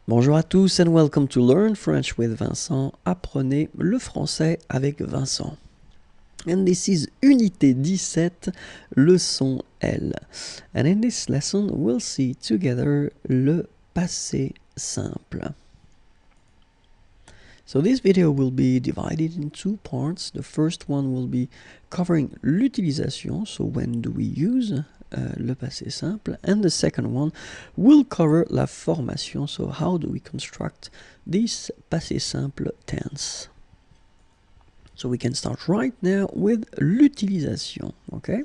Bonjour à tous and welcome to Learn French with Vincent. Apprenez le français avec Vincent. And this is Unité 17, leçon L. And in this lesson, we'll see together le passé simple. So this video will be divided in two parts. The first one will be covering l'utilisation, so when do we use le passé simple, and the second one will cover la formation, so how do we construct this passé simple tense. So we can start right now with l'utilisation, okay?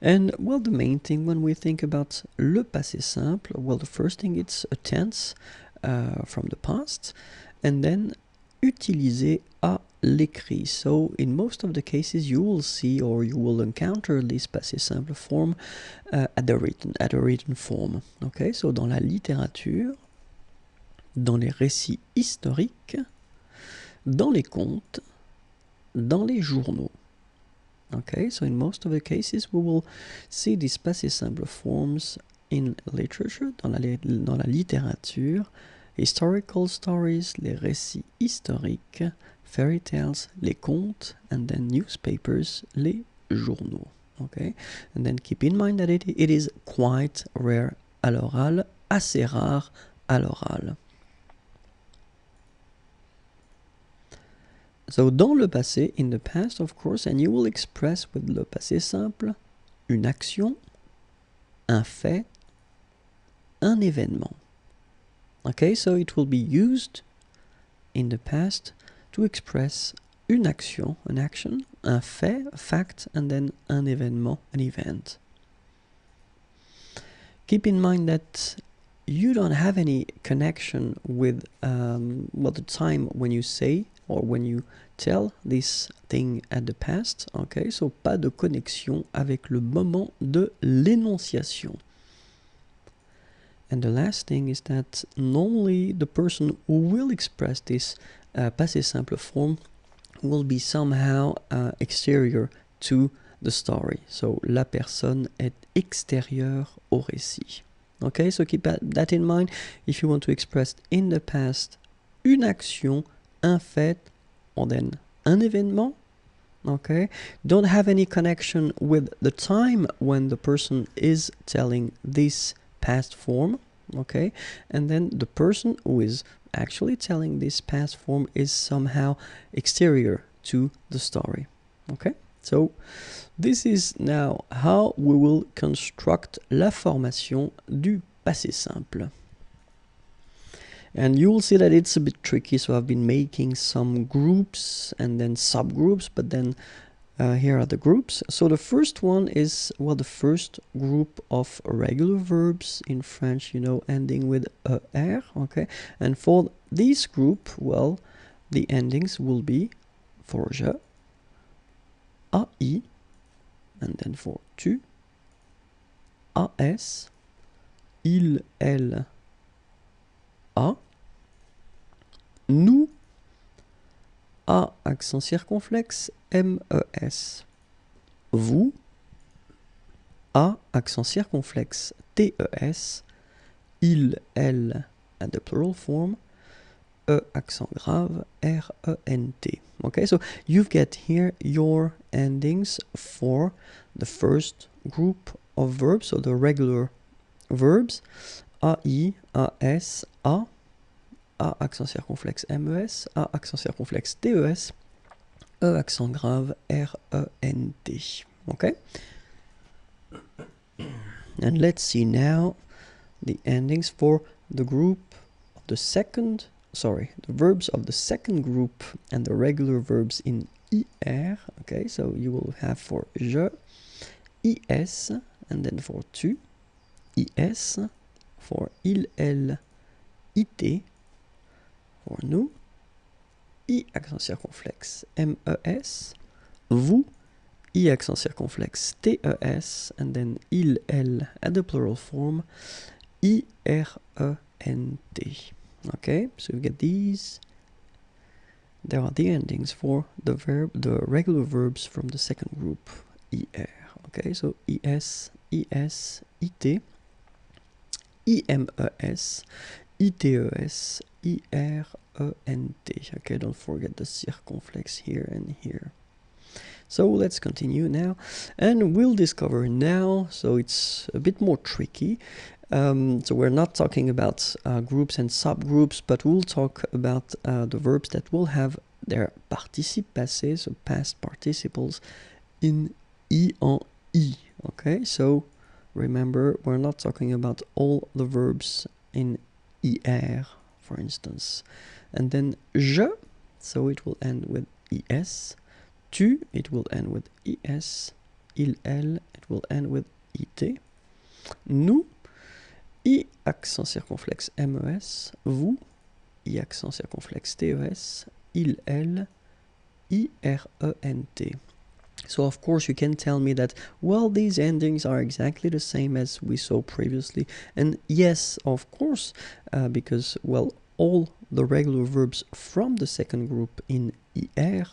And well, the main thing when we think about le passé simple, well, the first thing, it's a tense from the past, and then utiliser à l'écrit. So in most of the cases you will see or you will encounter this passé simple form at the written form. Okay, so dans la littérature, dans les récits historiques, dans les contes, dans les journaux. Okay, so in most of the cases we will see these passé simple forms in literature, dans la littérature, historical stories, les récits historiques, fairy tales, les contes, and then newspapers, les journaux. Okay, and then keep in mind that it is quite rare à l'oral, assez rare à l'oral. So dans le passé, in the past of course, and you will express with le passé simple une action, un fait, un événement. Okay, so it will be used in the past to express une action, an action, un fait, a fact, and then un événement, an event. Keep in mind that you don't have any connection with the time when you say or when you tell this thing at the past. Okay, so pas de connexion avec le moment de l'énonciation. And the last thing is that normally the person who will express this passé simple form will be somehow exterior to the story. So la personne est extérieure au récit. Okay, so keep that in mind if you want to express in the past une action, un fait, or then un événement. Okay, don't have any connection with the time when the person is telling this past form. Okay, and then the person who is actually telling this past form is somehow exterior to the story. Okay, so this is now how we will construct la formation du passé simple. And you will see that it's a bit tricky, so I've been making some groups and then subgroups, but then here are the groups. So the first one is, well, the first group of regular verbs in French, you know, ending with er, okay? And for this group, well, the endings will be for je, ai, and then for tu, as, il, elle, a, nous, a accent circonflexe, mes, vous, a accent circonflexe, tes, il, elle, and the plural form, accent grave, rent. Okay, so you get here your endings for the first group of verbs, so the regular verbs, ai, as, a accent circonflexe, mes, a accent circonflexe, tes, accent grave, rent. Okay? And let's see now the endings for the group of the the verbs of the second group and the regular verbs in ir. Okay, so you will have for je, is, and then for tu, is, for il, elle, it, for nous, I accent circonflexe, mes, vous, I accent circonflexe, tes, and then il, elle, at the plural form, irent. Okay, so you get these. There are the endings for the regular verbs from the second group, ir. Okay, so is, it, imes, ITES, IRENT. Okay, don't forget the circumflex here and here. So let's continue now, and we'll discover now, so it's a bit more tricky. So we're not talking about groups and subgroups, but we'll talk about the verbs that will have their participe passé, so past participles, in I en I. Okay, so remember, we're not talking about all the verbs in IR, for instance. And then je, so it will end with IS. Tu, it will end with IS. Il, elle, it will end with IT. Nous, I accent circonflexe MES. Vous, I accent circonflexe TES. Il, elle, IRENT. So of course you can tell me that, well, these endings are exactly the same as we saw previously. And yes, of course, because, well, all the regular verbs from the second group in IR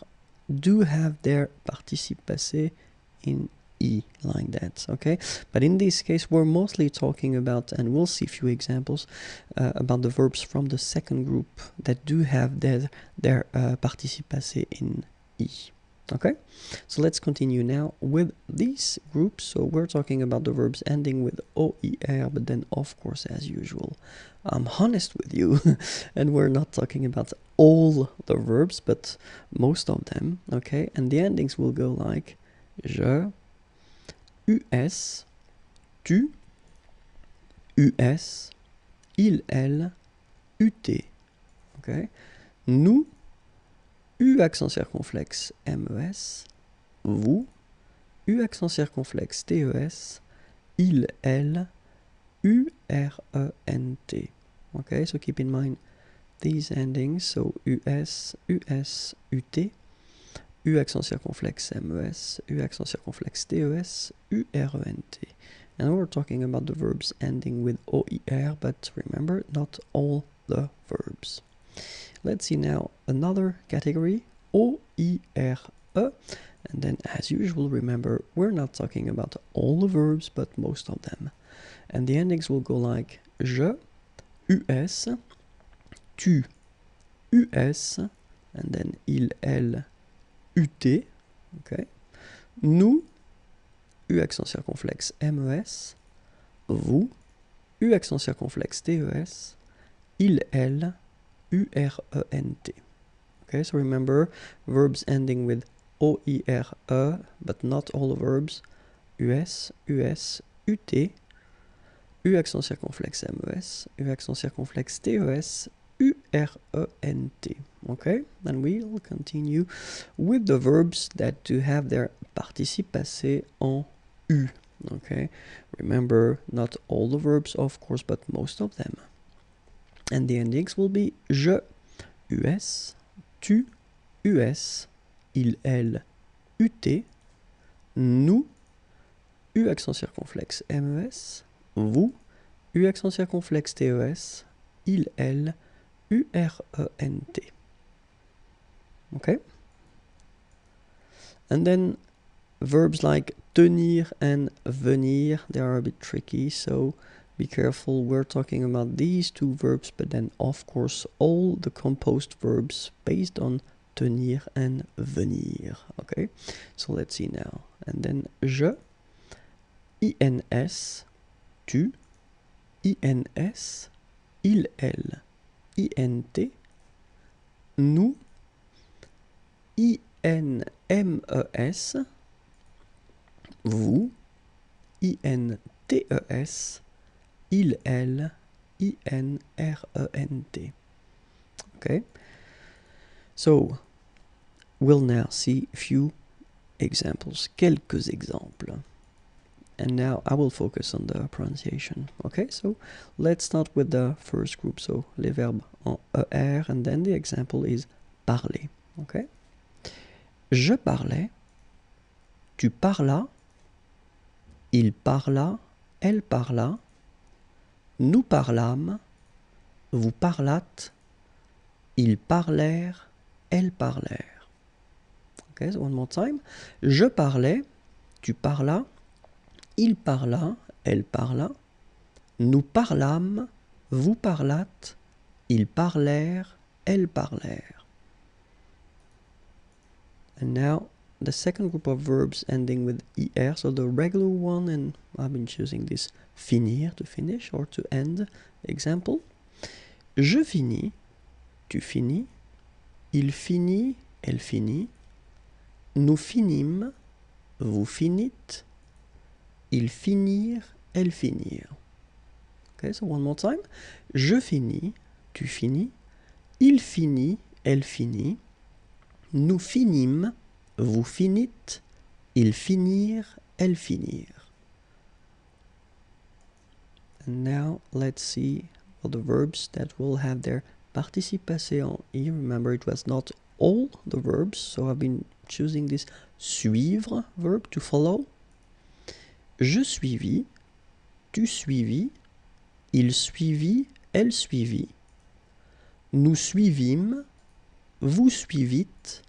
do have their participe passé in I, like that, okay? But in this case, we're mostly talking about, and we'll see a few examples, about the verbs from the second group that do have their participe passé in I, okay? So let's continue now with these groups. So we're talking about the verbs ending with OIR, but then, of course, as usual, I'm honest with you, and we're not talking about all the verbs, but most of them, okay? And the endings will go like je, US, tu, US, il, elle, UT, okay? Nous, U accent circonflexe MES, vous, U accent circonflexe TES, il, elle, URENT. Okay, so keep in mind these endings, so US, US, UT, U accent circonflexe MES, U accent circonflexe TES, URENT. And we're talking about the verbs ending with OIR, but remember, not all the verbs. Let's see now another category, OIRE. And then, as usual, remember, we're not talking about all the verbs, but most of them. And the endings will go like je, US, tu, US, and then il, elle, UT, okay? Nous, U accent circonflexe MES, vous, U accent circonflexe TES, il, elle, URENT. Okay, so remember, verbs ending with OIRE, but not all the verbs, US, US, UT, U accent circonflexe MES, U accent circonflexe TES, URENT. Okay, and we'll continue with the verbs that do have their participe passé en U. Okay, remember, not all the verbs, of course, but most of them. And the endings will be je, US, tu, US, il, elle, UT, nous, U accent circonflexe MES, vous, U accent circonflexe TES, il, elle, URENT. Okay? And then verbs like tenir and venir, they are a bit tricky, so be careful. We're talking about these two verbs, but then, of course, all the composed verbs based on tenir and venir. Okay? So let's see now. And then je, INS, tu, INS, il, elle, INT, nous, INMES, vous, INTES, il, elle, INRENT. Okay? So, we'll now see a few examples, quelques exemples. And now I will focus on the pronunciation. Okay, so let's start with the first group. So, les verbes en ER, and then the example is parler. Okay? Je parlais, tu parlas, il parla, elle parla, nous parlâmes, vous parlâtes, ils parlèrent, elles parlèrent. Okay, so one more time. Je parlais, tu parlas, il parla, elle parla, nous parlâmes, vous parlâtes, ils parlèrent, elles parlèrent. And now the second group of verbs ending with er, so the regular one, and I've been choosing this finir, to finish or to end. Example. Je finis, tu finis, il finit, elle finit, nous finîmes, vous finîtes, ils finirent, elles finirent. Okay, so one more time. Je finis, tu finis, il finit, elle finit, nous finîmes, vous finîtes, ils finirent, elles finirent. And now let's see all the verbs that will have their participe passé en I. Remember, it was not all the verbs, so I've been choosing this suivre verb to follow. Je suivis, tu suivis, il suivit, elle suivit, nous suivîmes, vous suivîtes,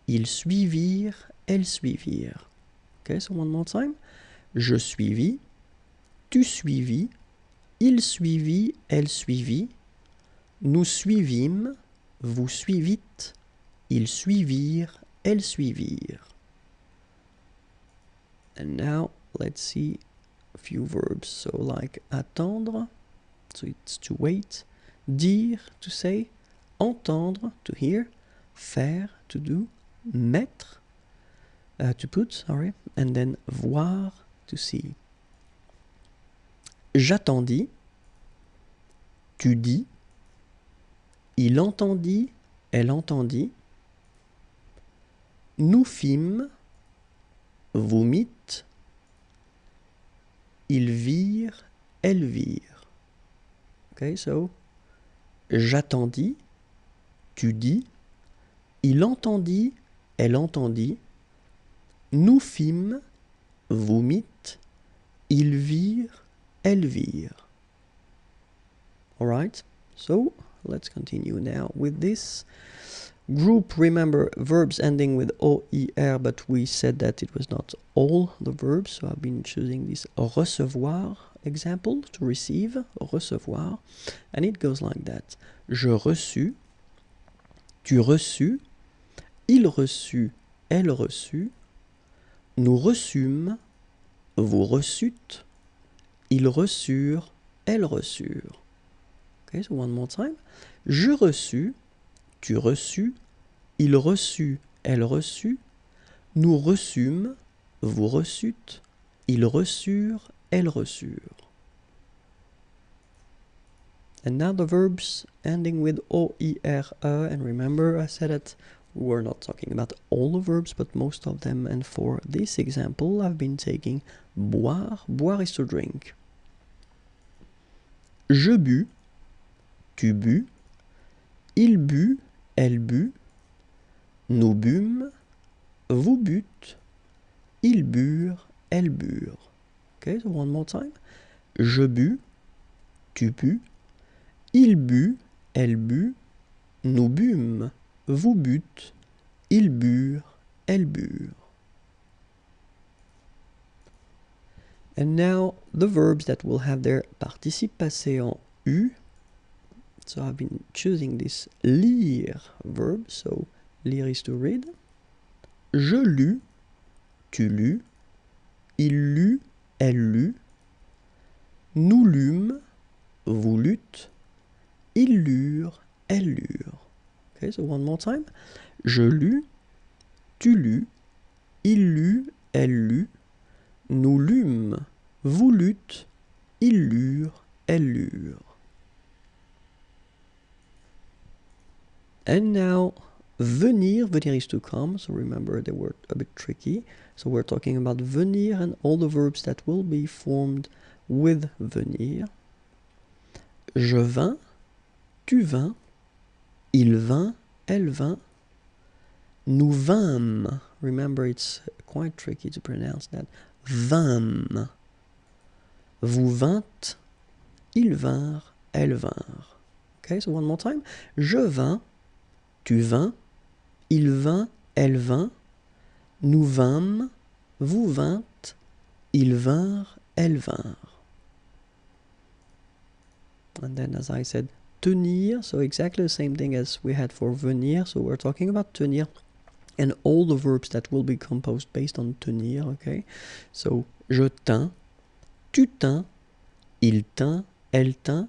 ils suivirent, elles suivirent. Okay, so one more time. Je suivis, tu suivis, il suivit, elle suivit, nous suivîmes, vous suivîtes, ils suivirent, elles suivirent. And now let's see a few verbs. So like attendre, so it's to wait, dire, to say, entendre, to hear, faire, to do, mettre, to put, sorry, and then voir, to see. J'attendis, tu dis, il entendit, elle entendit, nous fîmes, vous mîtes, ils virent, elles virent. Okay, so j'attendis, tu dis, il entendit, elle entendit, nous fîmes, vous mîtes, ils virent, elles virent. Alright, so let's continue now with this group. Remember, verbs ending with OIR, but we said that it was not all the verbs, so I've been choosing this recevoir example, to receive, recevoir, and it goes like that. Je reçus, tu reçus, il reçut, elle reçut, nous reçûmes, vous reçûtes, ils reçurent, elles reçurent. Okay, so one more time. Je reçus, tu reçus, il reçut, elle reçut, nous reçûmes, vous reçûtes, ils reçurent, elles reçurent. And now the verbs ending with OIRE, and remember I said that we're not talking about all the verbs, but most of them, and for this example I've been taking boire. Boire is to drink. Je bus, tu bus, il but, elle but, nous bûmes, vous bûtes, ils burent, elles burent. Okay, so one more time. Je bus, tu bus, il but, elle but, nous bûmes, vous bûtes, ils burent, elles burent. And now the verbs that will have their participe passé en U. So I've been choosing this lire verb, so lire is to read. Je lus, tu lus, il lut, elle lut, nous lûmes, vous lûtes, ils lurent, elles lurent. Okay, so one more time. Je lus, tu lus, il lut, elle lut, nous lûmes, vous lûtes, ils lurent, elles lurent. And now, venir, venir is to come, so remember they were a bit tricky. So we're talking about venir and all the verbs that will be formed with venir. Je vins, tu vins, il vint, elle vint, nous vîmes. Remember, it's quite tricky to pronounce that. Vîmes. Vous vîntes, ils vinrent, elles vinrent. Okay, so one more time. Je vins, tu vins, il vint, elle vint, nous vîmes, vous vîntes, ils vinrent, elles vinrent. And then, as I said, tenir, so exactly the same thing as we had for venir. So we're talking about tenir and all the verbs that will be composed based on tenir, okay? So, je tins, tu tins, il tint, elle tint,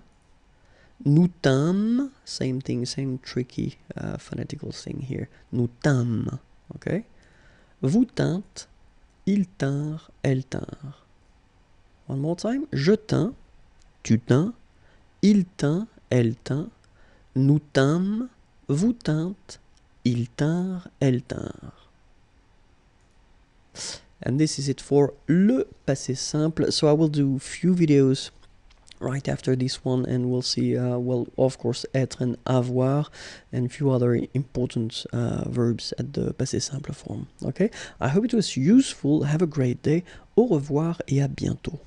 nous tîmes, same thing, same tricky phonetical thing here. Nous tîmes, okay? Vous tîntes, ils tinrent, elles tinrent. One more time. Je tins, tu tins, il tint, elle tint, nous tîmes, vous tîntes, ils tinrent, elles tinrent. And this is it for le passé simple. So I will do few videos right after this one, and we'll see, well, of course, être and avoir, and a few other important verbs at the passé simple form. Okay? I hope it was useful. Have a great day. Au revoir et à bientôt.